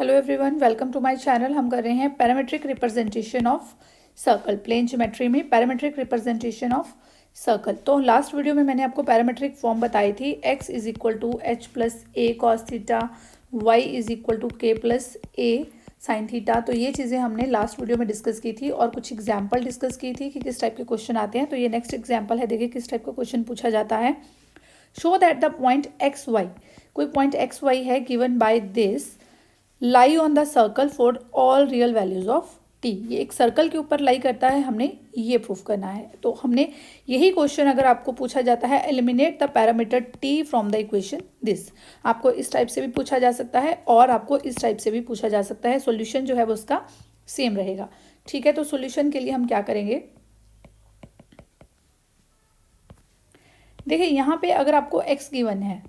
Hello everyone, welcome to my channel. हम कर रहे हैं parametric representation of circle. Plane geometry में पैरामेट्रिक रिप्रेजेंटेशन ऑफ सर्कल। तो लास्ट वीडियो में मैंने आपको पैरामेट्रिक फॉर्म बताई थी। x is equal to h plus a cos theta, y is equal to k plus a sine theta. तो ये चीज़ें हमने लास्ट वीडियो में डिस्कस की थी और कुछ एग्जाम्पल डिस्कस की थी कि किस टाइप के क्वेश्चन आते हैं। तो ये नेक्स्ट एग्जाम्पल है, देखिए किस टाइप का क्वेश्चन पूछा जाता है। Show that the point x y, कोई पॉइंट एक्स वाई है given by this, lie on the circle for all real values of t. ये एक सर्कल के ऊपर लाई करता है, हमने ये प्रूफ करना है। तो हमने यही क्वेश्चन अगर आपको पूछा जाता है, eliminate the parameter T from the equation this, आपको इस टाइप से भी पूछा जा सकता है और आपको इस टाइप से भी पूछा जा सकता है। सॉल्यूशन जो है वो उसका सेम रहेगा। ठीक है, तो सॉल्यूशन के लिए हम क्या करेंगे, देखिए यहाँ पे अगर आपको x गिवन है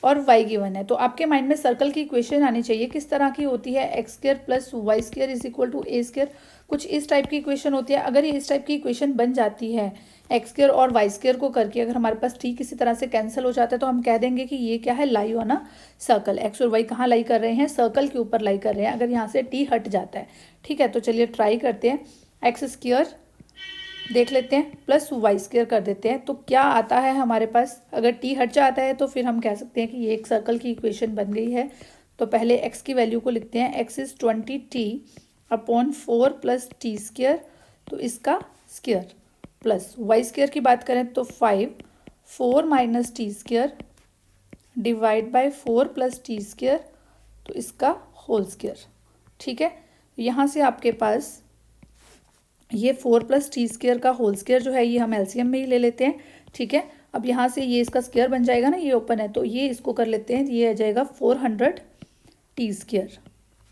और y गिवन है तो आपके माइंड में सर्कल की इक्वेशन आनी चाहिए। किस तरह की होती है, x square plus y square is equal to a square, कुछ इस टाइप की इक्वेशन होती है। अगर ये इस टाइप की इक्वेशन बन जाती है, एक्स स्क्र और वाई स्क्र को करके अगर हमारे पास टी किसी तरह से कैंसिल हो जाता है तो हम कह देंगे कि ये क्या है, lie on a circle. X और वाई कहाँ लाई कर रहे हैं, सर्कल के ऊपर लाई कर रहे हैं अगर यहाँ से टी हट जाता है। ठीक है, तो चलिए ट्राई करते हैं। एक्स स्क्र देख लेते हैं प्लस वाई स्क्र कर देते हैं तो क्या आता है हमारे पास। अगर टी हट जाता है तो फिर हम कह सकते हैं कि ये एक सर्कल की इक्वेशन बन गई है। तो पहले एक्स की वैल्यू को लिखते हैं, x is 20t/4 plus t square, तो इसका स्क्र, प्लस वाई स्क्र की बात करें तो 4 minus T square divide by 4 plus t square, तो इसका होल स्क्र। ठीक है, यहाँ से आपके पास ये 4 प्लस टी स्क्र का होल स्क्र जो है ये हम एलसीएम में ही ले लेते हैं। ठीक है, अब यहाँ से ये इसका स्क्र बन जाएगा ना, ये ओपन है तो ये इसको कर लेते हैं, ये आ जाएगा 400 टी स्क्र।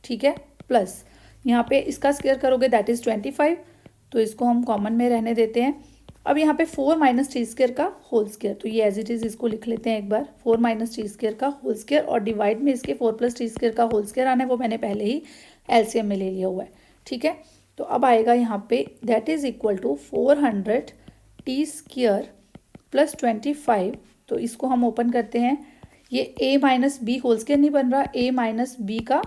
ठीक है, प्लस यहाँ पे इसका स्क्र करोगे दैट इज़ 25, तो इसको हम कॉमन में रहने देते हैं। अब यहाँ पे 4 माइनस टी स्क्र का होल स्क्र, तो ये एज इट इज़ इसको लिख लेते हैं एक बार, 4 माइनस टी स्क्र का होल स्क्र और डिवाइड में इसके 4 प्लस टी स्क्र का होल स्क्र आना है, वो मैंने पहले ही एलसीएम में ले लिया हुआ है। ठीक है, तो अब आएगा यहाँ पे that is equal to 400 t square plus 25, तो इसको हम ओपन करते हैं। ये a minus b whole square नहीं बन रहा, a माइनस बी का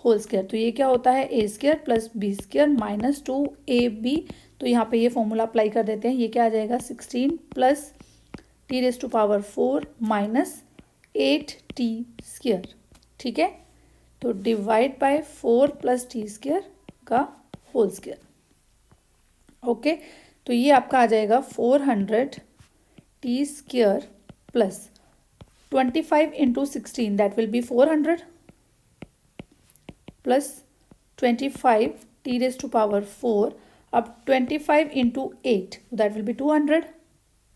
होल स्क्र, तो ये क्या होता है, a square plus b square minus 2ab। तो यहाँ पे ये फॉर्मूला अप्लाई कर देते हैं, ये क्या आ जाएगा 16 plus t raise to power 4 minus 8t square. ठीक है, तो divide by 4 plus t square का होल स्क्र। ओके, तो ये आपका आ जाएगा 400 t square plus 25 into 16 that will be 400 plus 25 t raise to power 4, अब 25 इंटू 8 दैट विल बी 200,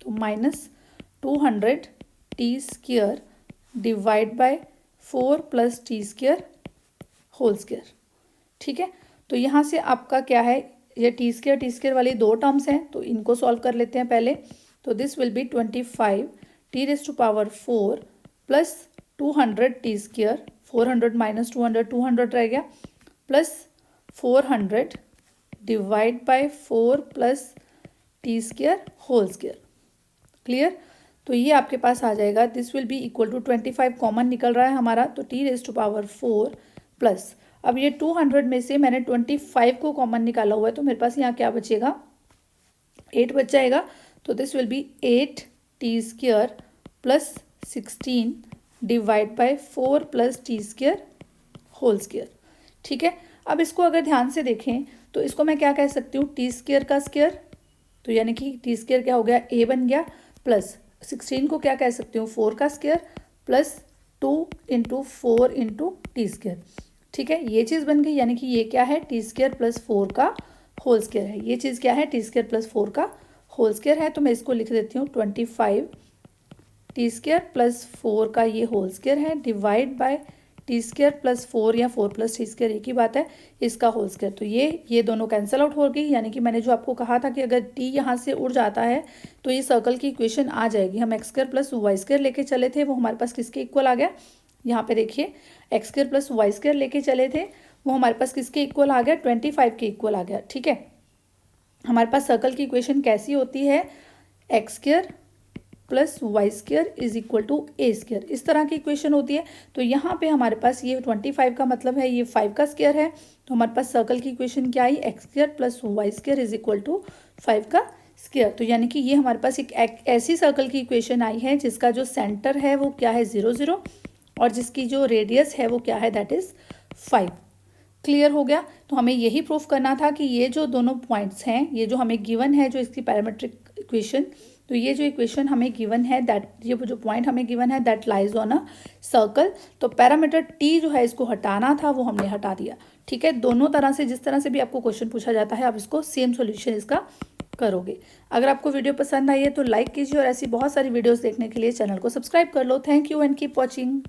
तो minus 200 t square divide by 4 plus t square whole square. ठीक है, तो यहाँ से आपका क्या है, ये टी स्क्र वाली दो टर्म्स हैं तो इनको सॉल्व कर लेते हैं पहले। तो this will be 25 t raise to power 4 plus 200 t square, 400 minus 200 200 रह गया, plus 400 divide by 4 plus t square whole square. Clear, तो ये आपके पास आ जाएगा, this will be equal to 25 common निकल रहा है हमारा, तो t raise to power 4 plus, अब ये 200 में से मैंने 25 को कॉमन निकाला हुआ है तो मेरे पास यहाँ क्या बचेगा, 8 बच जाएगा। तो this will be 8 t square plus 16 divide by 4 plus t square whole square. ठीक है, अब इसको अगर ध्यान से देखें तो इसको मैं क्या कह सकती हूँ, टी स्क्र का स्क्र, तो यानी कि टी स्क्र क्या हो गया, a बन गया, प्लस 16 को क्या कह सकती हूँ, 4 का square plus 2 into 4 into T square. ठीक है, ये चीज़ बन गई, यानी कि ये क्या है, टी स्क्र प्लस 4 का होल स्क्र है। ये चीज़ क्या है, टी स्क्र प्लस 4 का होल स्क्र है। तो मैं इसको लिख देती हूँ 25 टी स्क्र प्लस 4 का ये होल स्क्र है divide by T square plus 4 या 4 प्लस टी स्क्र एक ही बात है, इसका होल स्क्र। तो ये दोनों कैंसिल आउट हो गई, यानी कि मैंने जो आपको कहा था कि अगर टी यहाँ से उड़ जाता है तो ये सर्कल की इक्वेशन आ जाएगी। हम x square plus y square लेके चले थे, वो हमारे पास किसके इक्वल आ गया, यहाँ पे देखिए x square plus y square लेके चले थे, वो हमारे पास किसके इक्वल आ गया, 25 के इक्वल आ गया। ठीक है, हमारे पास सर्कल की इक्वेशन कैसी होती है, x square plus Y square is equal to a square, इस तरह की इक्वेशन होती है। तो यहाँ पे हमारे पास ये 25 का मतलब है ये 5 का स्क्वायर है, तो हमारे पास सर्कल की इक्वेशन क्या आई, X square plus Y square is equal to 5 का स्क्वायर। तो यानी कि ये हमारे पास एक ऐसी सर्कल की इक्वेशन आई है जिसका जो सेंटर है वो क्या है 0 0 और जिसकी जो रेडियस है वो क्या है दैट इज 5। क्लियर हो गया। तो हमें यही प्रूफ करना था कि ये जो दोनों पॉइंट्स हैं, ये जो हमें गिवन है जो इसकी पैरामेट्रिक इक्वेशन, तो ये जो इक्वेशन हमें गिवन है दैट, ये जो पॉइंट हमें गिवन है that lies on a circle. तो पैरामीटर टी जो है इसको हटाना था वो हमने हटा दिया। ठीक है, दोनों तरह से जिस तरह से भी आपको क्वेश्चन पूछा जाता है आप इसको सेम सोल्यूशन इसका करोगे। अगर आपको वीडियो पसंद आई है तो लाइक कीजिए और ऐसी बहुत सारी वीडियोस देखने के लिए चैनल को सब्सक्राइब कर लो। Thank you and keep watching.